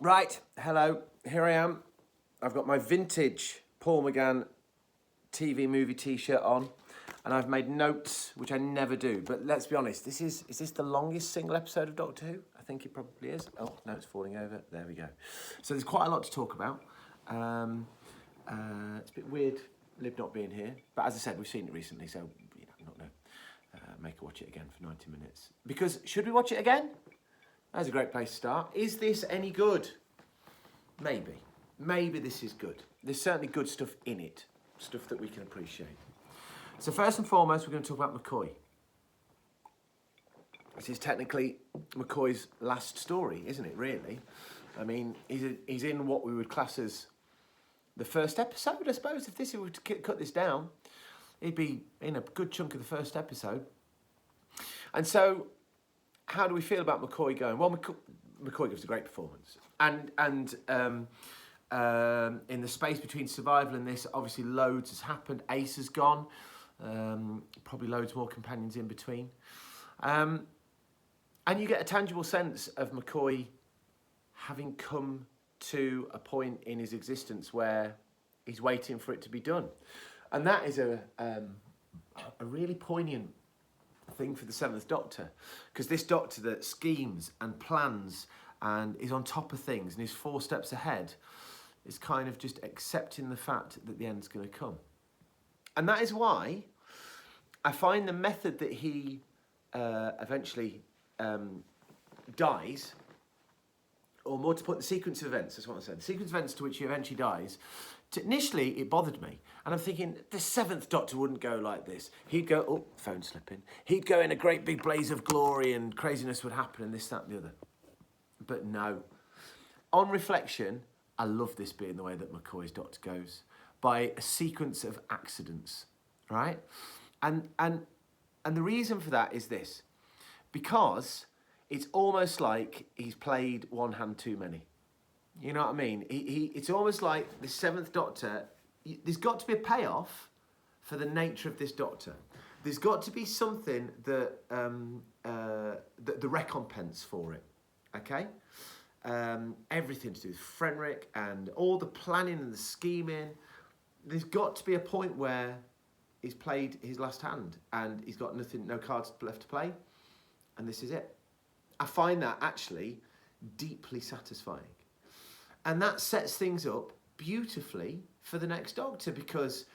Right, hello, here I am. I've got my vintage Paul McGann TV movie t-shirt on, and I've made notes, which I never do. But let's be honest, is this the longest single episode of Doctor Who? I think it probably is. Oh, no, it's falling over. There we go. So there's quite a lot to talk about. It's a bit weird Liv not being here, but as I said, we've seen it recently, so I'm not going to make her watch it again for 90 minutes. Because should we watch it again? That's a great place to start. Is this any good? Maybe. Maybe this is good. There's certainly good stuff in it. Stuff that we can appreciate. So first and foremost, we're going to talk about McCoy. This is technically McCoy's last story, isn't it, really? I mean, he's in what we would class as the first episode, I suppose. If we were to cut this down, he'd be in a good chunk of the first episode. And so, how do we feel about McCoy going? Well, McCoy gives a great performance. And in the space between survival and this, obviously loads has happened. Ace has gone. Probably loads more companions in between. And you get a tangible sense of McCoy having come to a point in his existence where he's waiting for it to be done. And that is a really poignant thing for the Seventh Doctor, because this Doctor that schemes and plans and is on top of things and is 4 steps ahead is kind of just accepting the fact that the end's going to come. And that is why I find the method that he eventually dies, or more to put, the sequence of events, that's what I said, the sequence of events to which he eventually dies, initially it bothered me. And I'm thinking, the Seventh Doctor wouldn't go like this. He'd go, oh, phone slipping. He'd go in a great big blaze of glory and craziness would happen and this, that and the other. But no. On reflection, I love this being the way that McCoy's Doctor goes, by a sequence of accidents, right? And the reason for that is this, because it's almost like he's played one hand too many. You know what I mean? It's almost like the Seventh Doctor, there's got to be a payoff for the nature of this Doctor. There's got to be something that, the recompense for it, okay? Everything to do with Fenric and all the planning and the scheming. There's got to be a point where he's played his last hand and he's got nothing, no cards left to play, and this is it. I find that actually deeply satisfying. And that sets things up beautifully for the next Doctor, because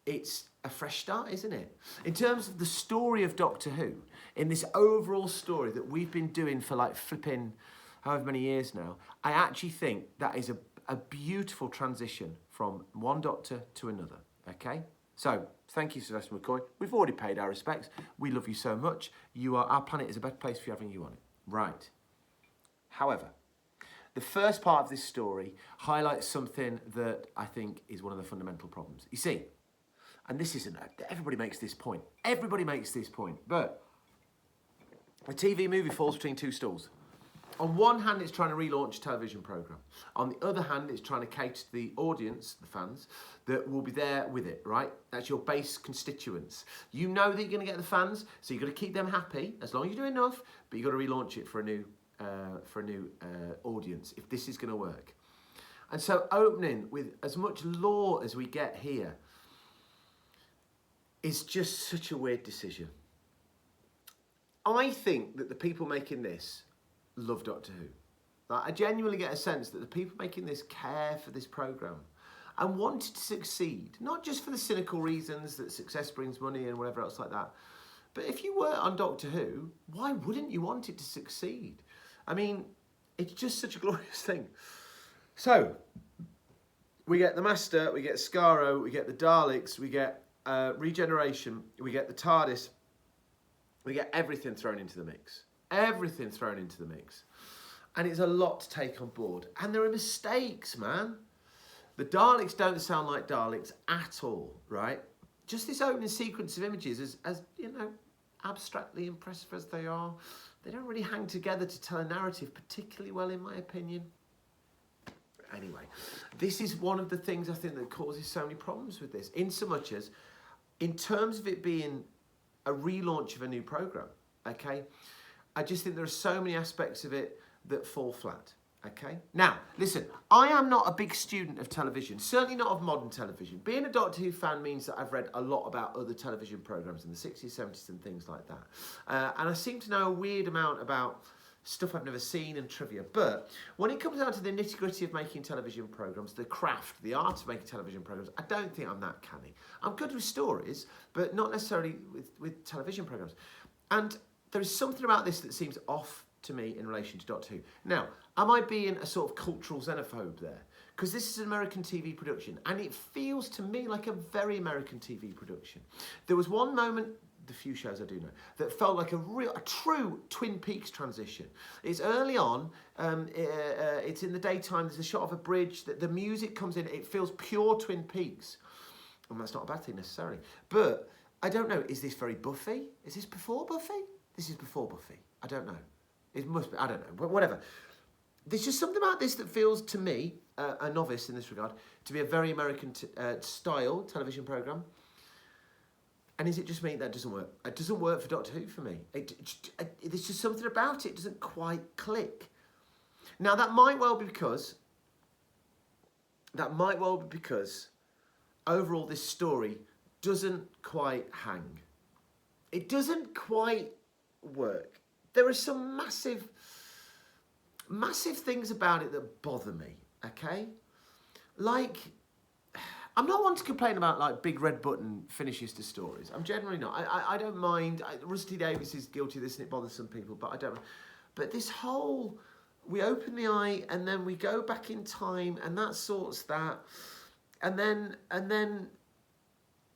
it's a fresh start, isn't it? In terms of the story of Doctor Who, in this overall story that we've been doing for like flipping however many years now, I actually think that is a beautiful transition from one Doctor to another, okay? So, thank you, Sylvester McCoy. We've already paid our respects. We love you so much. Our planet is a better place for having you on it. Right. However, the first part of this story highlights something that I think is one of the fundamental problems. You see, and this isn't, everybody makes this point. Everybody makes this point. But a TV movie falls between two stools. On one hand, it's trying to relaunch a television programme. On the other hand, it's trying to cater to the audience, the fans, that will be there with it, right? That's your base constituents. You know that you're going to get the fans, so you've got to keep them happy, as long as you do enough, but you've got to relaunch it for a new audience, if this is going to work. And so opening with as much lore as we get here is just such a weird decision. I think that the people making this love Doctor Who. Like, I genuinely get a sense that the people making this care for this programme and wanted to succeed, not just for the cynical reasons that success brings money and whatever else like that, but if you were on Doctor Who, why wouldn't you want it to succeed? I mean, it's just such a glorious thing. So, we get the Master, we get Skaro, we get the Daleks, we get regeneration, we get the TARDIS, we get everything thrown into the mix. Everything thrown into the mix. And it's a lot to take on board. And there are mistakes, man. The Daleks don't sound like Daleks at all, right? Just this opening sequence of images, as you know, abstractly impressive as they are, they don't really hang together to tell a narrative particularly well, in my opinion. Anyway, this is one of the things I think that causes so many problems with this, in so much as, in terms of it being a relaunch of a new programme, okay? I just think there are so many aspects of it that fall flat. Okay. Now, listen, I am not a big student of television, certainly not of modern television. Being a Doctor Who fan means that I've read a lot about other television programmes in the 60s, 70s and things like that. And I seem to know a weird amount about stuff I've never seen and trivia. But when it comes down to the nitty-gritty of making television programmes, the craft, the art of making television programmes, I don't think I'm that canny. I'm good with stories, but not necessarily with television programmes. And there is something about this that seems off to me in relation to Doctor Who. Now, am I being a sort of cultural xenophobe there? Because this is an American TV production, and it feels to me like a very American TV production. There was one moment, the few shows I do know, that felt like a true Twin Peaks transition. It's early on, it's in the daytime, there's a shot of a bridge, the music comes in, it feels pure Twin Peaks. And that's not a bad thing necessarily. But, I don't know, is this very Buffy? Is this before Buffy? This is before Buffy. I don't know. It must be, I don't know, but whatever. There's just something about this that feels to me, a novice in this regard, to be a very American style television programme. And is it just me that doesn't work? It doesn't work for Doctor Who for me. There's just something about it, it doesn't quite click. Now that might well be because overall this story doesn't quite hang. It doesn't quite work. There are some massive things about it that bother me, okay? Like, I'm not one to complain about, like, big red button finishes to stories. I'm generally not. I don't mind. Rusty Davies is guilty of this and it bothers some people, but I don't. But this whole, we open the eye and then we go back in time and that sorts that. And then, I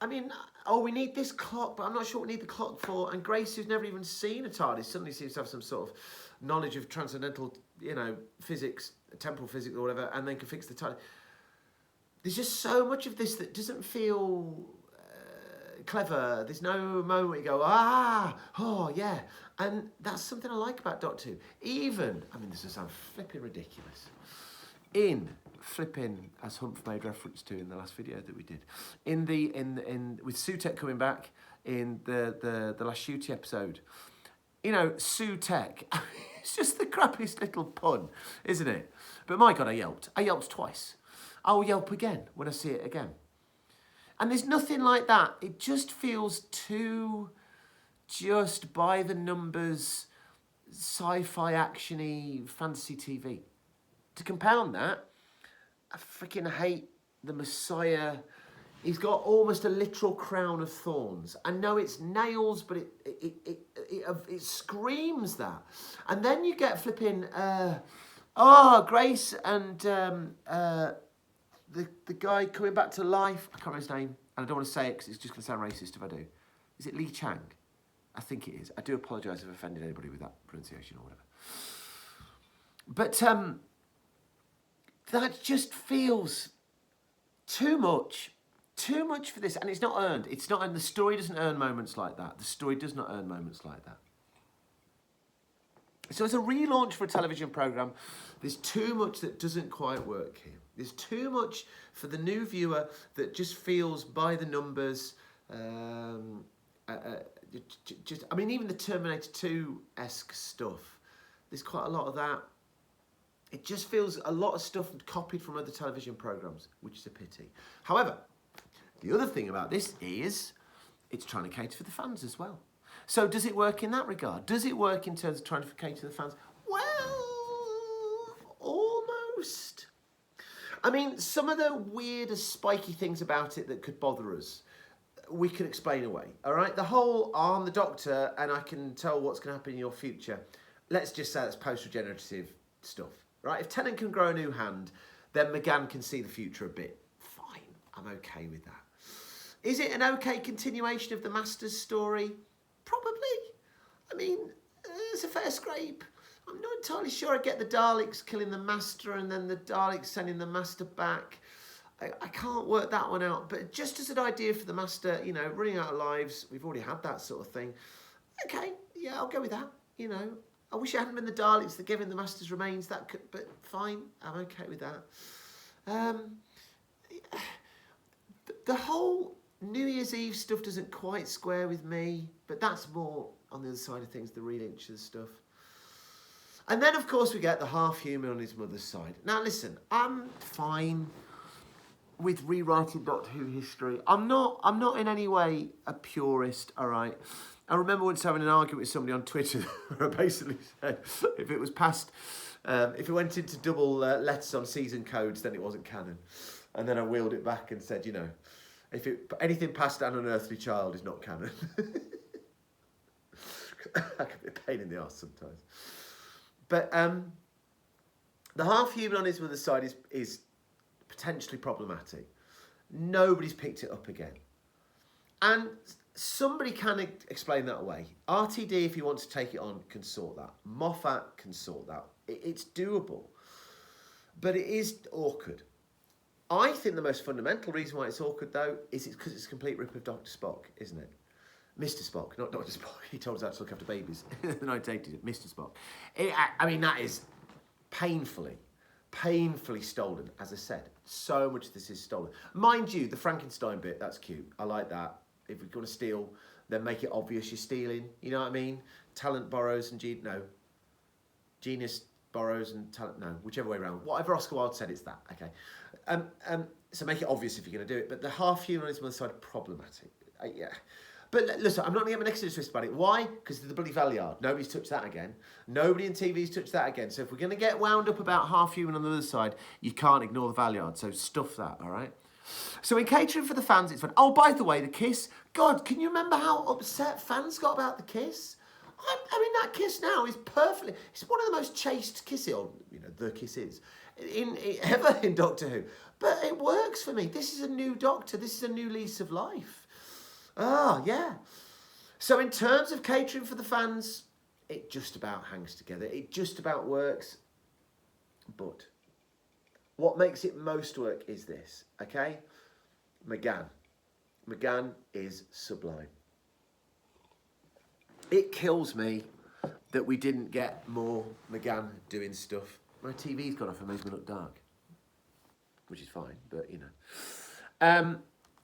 mean, oh, we need this clock, but I'm not sure what we need the clock for. And Grace, who's never even seen a TARDIS, suddenly seems to have some sort of knowledge of transcendental, you know, physics, temporal physics or whatever, and then can fix the TARDIS. There's just so much of this that doesn't feel clever. There's no moment where you go, oh, yeah. And that's something I like about Doctor Who. Even, I mean, this will sound flipping ridiculous. In flipping, as Humph made reference to in the last video that we did, with Sutek coming back in the last Shooty episode, you know, Sutek, it's just the crappiest little pun, isn't it? But my God, I yelped. I yelped twice. I'll yelp again when I see it again. And there's nothing like that. It just feels too just by the numbers, sci-fi action-y fantasy TV. To compound that, I freaking hate the Messiah. He's got almost a literal crown of thorns. I know it's nails, but it screams that. And then you get flipping, Grace and the guy coming back to life. I can't remember his name, and I don't want to say it because it's just going to sound racist if I do. Is it Lee Chang? I think it is. I do apologise if I've offended anybody with that pronunciation or whatever. But that just feels too much for this, and it's not earned. It's not earned. The story doesn't earn moments like that. The story does not earn moments like that. So as a relaunch for a television programme, there's too much that doesn't quite work here. There's too much for the new viewer that just feels by the numbers. I mean, even the Terminator 2-esque stuff, there's quite a lot of that. It just feels a lot of stuff copied from other television programmes, which is a pity. However, the other thing about this is it's trying to cater for the fans as well. So does it work in that regard? Does it work in terms of trying to cater to the fans? Well, almost. I mean, some of the weird, spiky things about it that could bother us, we can explain away, all right? The whole, I'm the Doctor and I can tell what's going to happen in your future. Let's just say that's post-regenerative stuff. Right, if Tennant can grow a new hand, then McGann can see the future a bit. Fine, I'm okay with that. Is it an okay continuation of the Master's story? Probably. I mean, it's a fair scrape. I'm not entirely sure I get the Daleks killing the Master and then the Daleks sending the Master back. I can't work that one out. But just as an idea for the Master, you know, running out of lives, we've already had that sort of thing. Okay, yeah, I'll go with that, you know. I wish it hadn't been the Daleks that gave him the Master's remains. That could, but fine, I'm okay with that. The whole New Year's Eve stuff doesn't quite square with me, but that's more on the other side of things, the real inches stuff. And then, of course, we get the half-human on his mother's side. Now, listen, I'm fine with rewriting Doctor Who history. I'm not in any way a purist, all right? I remember once having an argument with somebody on Twitter where I basically said if it was past, if it went into double letters on season codes, then it wasn't canon. And then I wheeled it back and said, you know, if anything past an unearthly child is not canon. That can be a pain in the arse sometimes. But the half-human on his mother's side is potentially problematic. Nobody's picked it up again. And somebody can explain that away. RTD, if he wants to take it on, can sort that. Moffat can sort that. It's doable. But it is awkward. I think the most fundamental reason why it's awkward, though, is it's because it's a complete rip of Dr. Spock, isn't it? Mr. Spock, not Dr. Spock. He told us how to look after babies in the 1980s. Mr. Spock. I mean, that is painfully stolen, as I said. So much of this is stolen. Mind you, the Frankenstein bit, that's cute. I like that. If we're going to steal, then make it obvious you're stealing. You know what I mean? Talent borrows and genius borrows and talent, no, whichever way around. Whatever Oscar Wilde said, it's that. Okay. So make it obvious if you're going to do it. But the half-human on his mother's side, problematic. Yeah. But listen, I'm not going to get my next twist about it. Why? Because of the bloody Valeyard. Nobody's touched that again. Nobody in TV's touched that again. So if we're going to get wound up about half-human on the other side, you can't ignore the Valeyard. So stuff that, all right? So in catering for the fans, it's fun. Oh, by the way, the kiss. God, can you remember how upset fans got about the kiss? I mean, that kiss now is perfectly... It's one of the most chaste kisses, or, you know, the kiss is, ever in Doctor Who. But it works for me. This is a new Doctor. This is a new lease of life. Ah, yeah. So in terms of catering for the fans, it just about hangs together. It just about works. But what makes it most work is this, okay? McGann. McGann is sublime. It kills me that we didn't get more McGann doing stuff. My TV's gone off and makes me look dark, which is fine, but you know.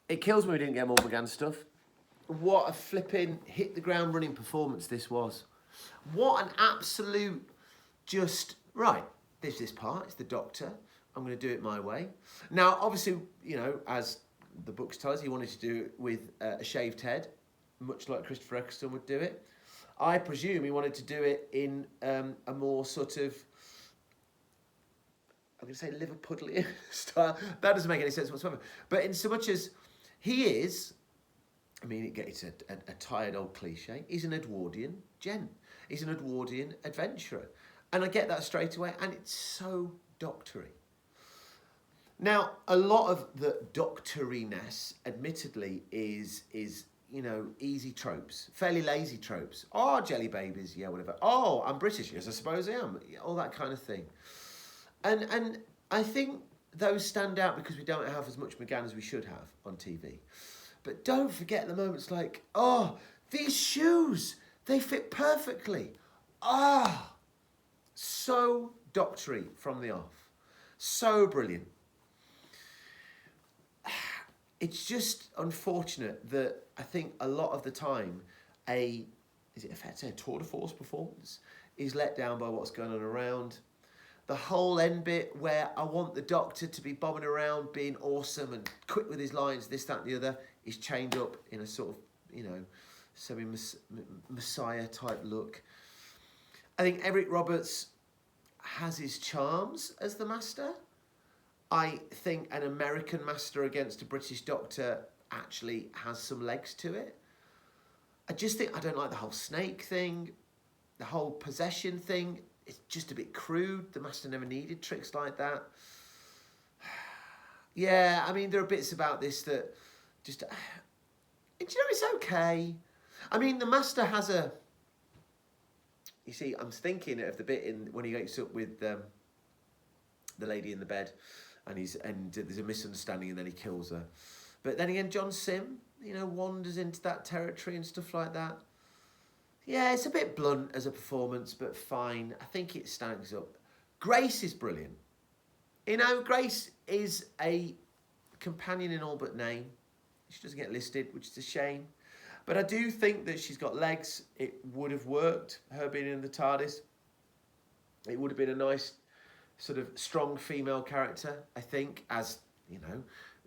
It kills me we didn't get more McGann stuff. What a flipping hit the ground running performance this was. What an absolute just, right, there's this part, it's the Doctor. I'm going to do it my way. Now, obviously, you know, as the books tell us, he wanted to do it with a shaved head, much like Christopher Eccleston would do it. I presume he wanted to do it in a more sort of, I'm going to say Liverpudlian style. That doesn't make any sense whatsoever. But in so much as he is, I mean, it's a tired old cliche. He's an Edwardian gent. He's an Edwardian adventurer. And I get that straight away. And it's so doctory. Now, a lot of the doctoriness, admittedly, is you know, easy tropes. Fairly lazy tropes. Oh, jelly babies, yeah, whatever. Oh, I'm British, yes, I suppose I am. All that kind of thing. And I think those stand out because we don't have as much McGann as we should have on TV. But don't forget the moments like, oh, these shoes, they fit perfectly. Ah, so doctory from the off. So brilliant. It's just unfortunate that I think a lot of the time is it fair to say a tour de force performance is let down by what's going on around. The whole end bit where I want the Doctor to be bobbing around, being awesome and quick with his lines, this, that and the other, is chained up in a sort of, you know, semi-Messiah type look. I think Eric Roberts has his charms as the Master. I think an American Master against a British Doctor actually has some legs to it. I just think I don't like the whole snake thing, the whole possession thing. It's just a bit crude. The Master never needed tricks like that. Yeah, I mean, there are bits about this that just... do you know, it's okay. I mean, the Master has a... You see, I'm thinking of the bit when he wakes up with the lady in the bed and there's a misunderstanding and then he kills her. But then again, John Sim, you know, wanders into that territory and stuff like that. Yeah, it's a bit blunt as a performance, but fine. I think it stands up. Grace is brilliant. You know, Grace is a companion in all but name. She doesn't get listed, which is a shame. But I do think that she's got legs. It would have worked, her being in the TARDIS. It would have been a nice sort of strong female character, I think, as, you know,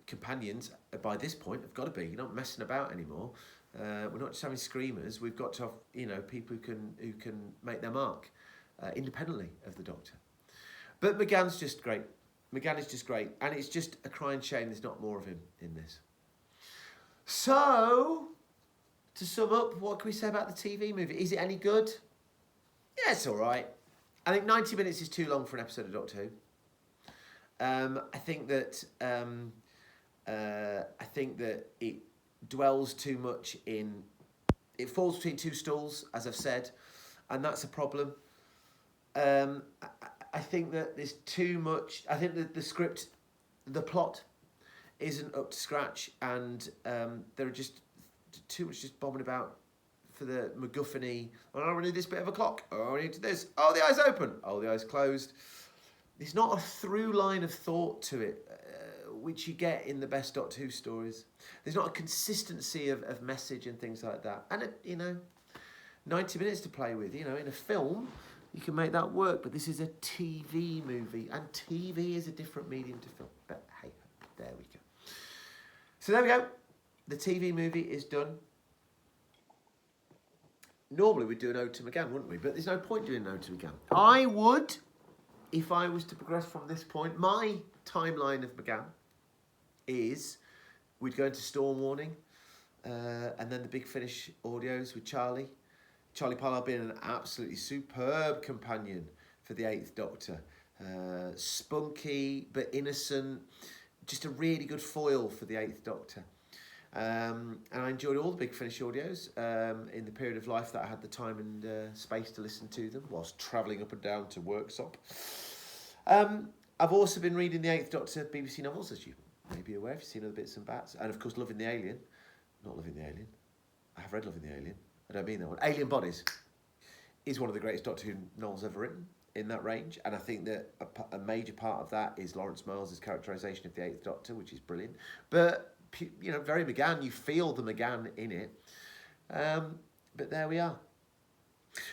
companions by this point have got to be. You're not messing about anymore. We're not just having screamers. We've got to have, you know, people who can make their mark independently of the Doctor. But McGann's just great. McGann is just great, and it's just a crying shame there's not more of him in this. So, to sum up, what can we say about the TV movie? Is it any good? Yeah, it's all right. I think 90 minutes is too long for an episode of Doctor Who. I think that it dwells too much in. It falls between two stools, as I've said, and that's a problem. I think that there's too much. I think that the script, the plot, isn't up to scratch, and there are just too much just bobbing about for the MacGuffin-y. Oh, we need this bit of a clock. Oh, we need this. Oh, the eye's open. Oh, the eye's closed. There's not a through line of thought to it, which you get in the best Doctor Who stories. There's not a consistency of message and things like that. And, you know, 90 minutes to play with. You know, in a film, you can make that work. But this is a TV movie, and TV is a different medium to film. But hey, there we go. So there we go. The TV movie is done. Normally we'd do an ode to McGann, wouldn't we? But there's no point doing an ode to McGann. I would, if I was to progress from this point, my timeline of McGann is we'd go into Storm Warning, and then the Big Finish audios with Charlie. Charlie Parlour being an absolutely superb companion for the 8th Doctor. Spunky but innocent, just a really good foil for the 8th Doctor. And I enjoyed all the Big Finish audios in the period of life that I had the time and space to listen to them whilst travelling up and down to Worksop. I've also been reading the 8th Doctor BBC novels, as you may be aware if you've seen other bits and bats. And of course, Loving the Alien. Not Loving the Alien. I have read Loving the Alien. I don't mean that one. Alien Bodies is one of the greatest Doctor Who novels ever written in that range. And I think that a major part of that is Lawrence Miles' characterisation of the 8th Doctor, which is brilliant. But, you know, very McGann. You feel the McGann in it. But there we are.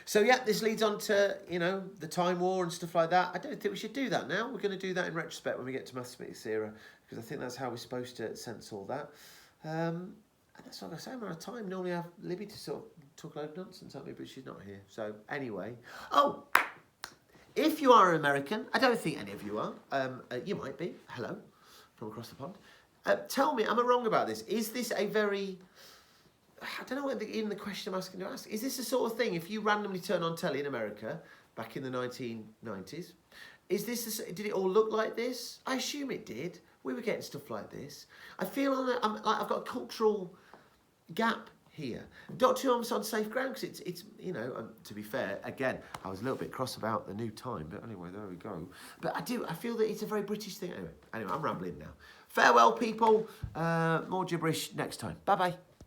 So, yeah, this leads on to, you know, the Time War and stuff like that. I don't think we should do that now. We're going to do that in retrospect when we get to Matt Smith's era, because I think that's how we're supposed to sense all that. And that's what I say, I'm out of time. Normally I have Libby to sort of talk a load of nonsense at me, but she's not here. So, anyway. Oh, if you are an American, I don't think any of you are. You might be. Hello, from across the pond. Tell me, am I wrong about this? Is this a very... I don't know what even the question I'm asking to ask. Is this the sort of thing, if you randomly turn on telly in America back in the 1990s, did it all look like this? I assume it did. We were getting stuff like this. I feel I've got a cultural gap here. Doctor Who, I'm on safe ground because it's you know, to be fair, again, I was a little bit cross about the new time, but anyway, there we go. But I feel that it's a very British thing. Anyway, I'm rambling now. Farewell, people. More gibberish next time. Bye-bye.